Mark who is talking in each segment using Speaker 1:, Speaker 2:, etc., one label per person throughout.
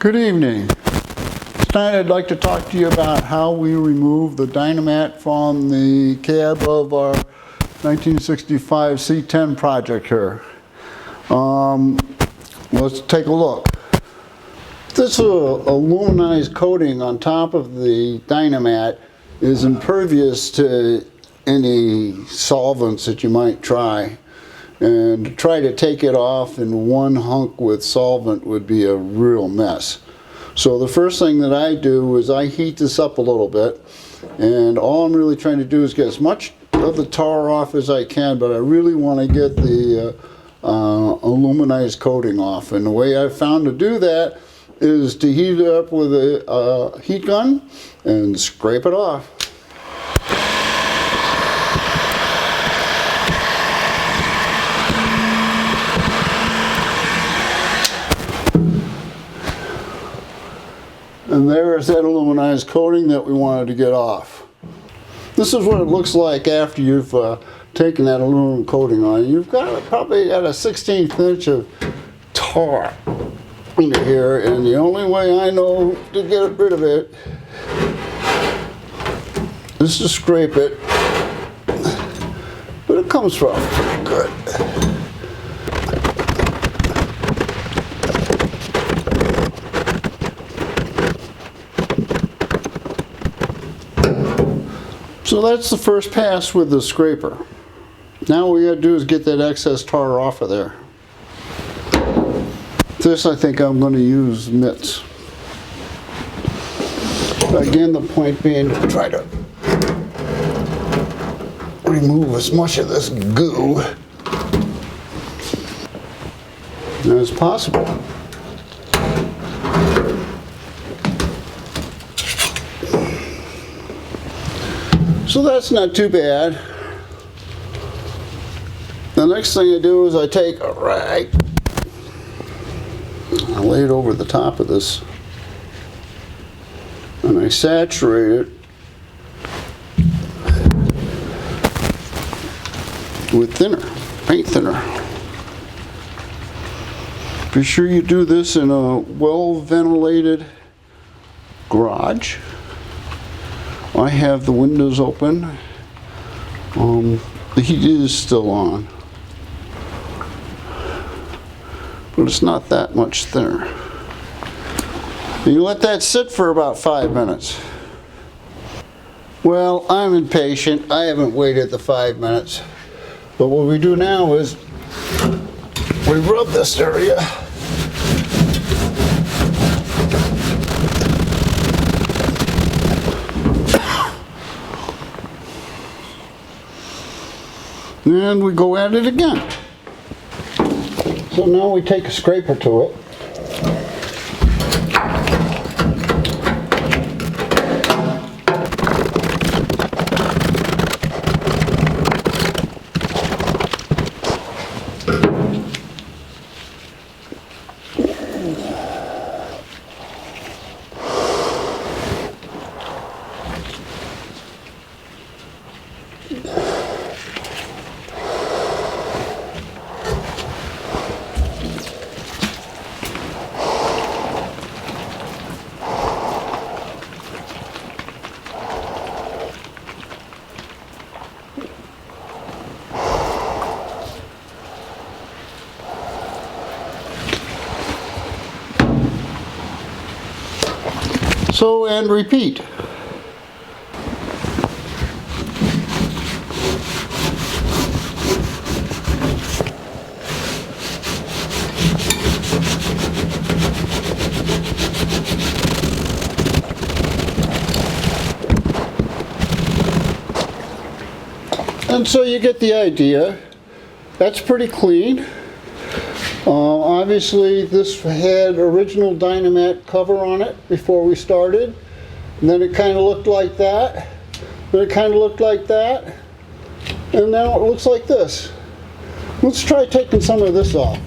Speaker 1: Good evening. Tonight I'd like to talk to you about how we remove the Dynamat from the cab of our 1965 C10 project here. Let's take a look. This aluminized coating on top of the Dynamat is impervious to any solvents that you might try. And to try to take it off in one hunk with solvent would be a real mess. So the first thing that I do is I heat this up a little bit, and all I'm really trying to do is get as much of the tar off as I can, but I really want to get the aluminized coating off. And the way I've found to do that is to heat it up with a heat gun and scrape it off. And there's that aluminized coating that we wanted to get off. This is what it looks like after you've taken that aluminum coating on. You've probably got a 1/16 inch of tar into here, and the only way I know to get rid of it is to scrape it. But it comes off pretty good. So that's the first pass with the scraper. Now what we gotta do is get that excess tar off of there. This I think I'm going to use mitts. Again, the point being to try to remove as much of this goo as possible. So that's not too bad. The next thing I do is I take a rag, I lay it over the top of this, and I saturate it with thinner, paint thinner. Be sure you do this in a well-ventilated garage. I have the windows open. The heat is still on, but it's not that much thinner. You let that sit for about 5 minutes. Well, I'm impatient. I haven't waited the 5 minutes. But what we do now is we rub this area. And we go at it again. So now we take a scraper to it. So, and repeat. And so you get the idea. That's pretty clean. Obviously this had original Dynamat cover on it before we started, and then it kind of looked like that, then it kind of looked like that, and now it looks like this. Let's try taking some of this off.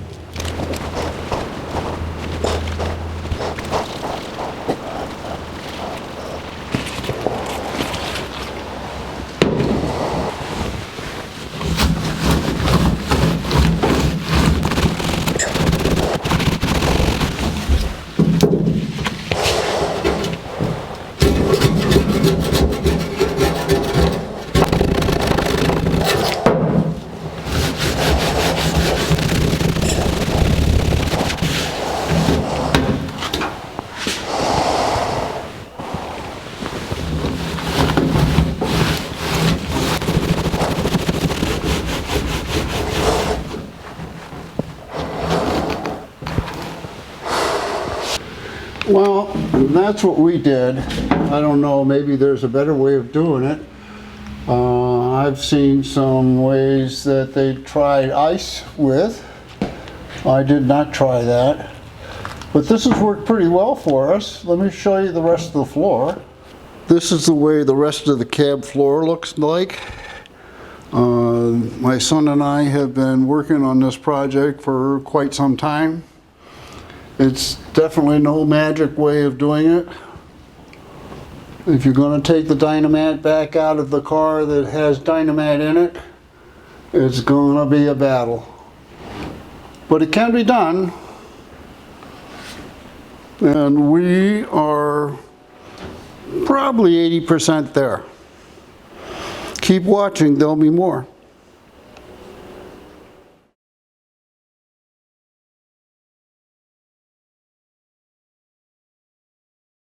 Speaker 1: Well, that's what we did. I don't know, maybe there's a better way of doing it. I've seen some ways that they tried ice with. I did not try that. But this has worked pretty well for us. Let me show you the rest of the floor. This is the way the rest of the cab floor looks like. My son and I have been working on this project for quite some time. It's definitely no magic way of doing it. If you're going to take the Dynamat back out of the car that has Dynamat in it, it's going to be a battle. But it can be done. And we are probably 80% there. Keep watching, there'll be more.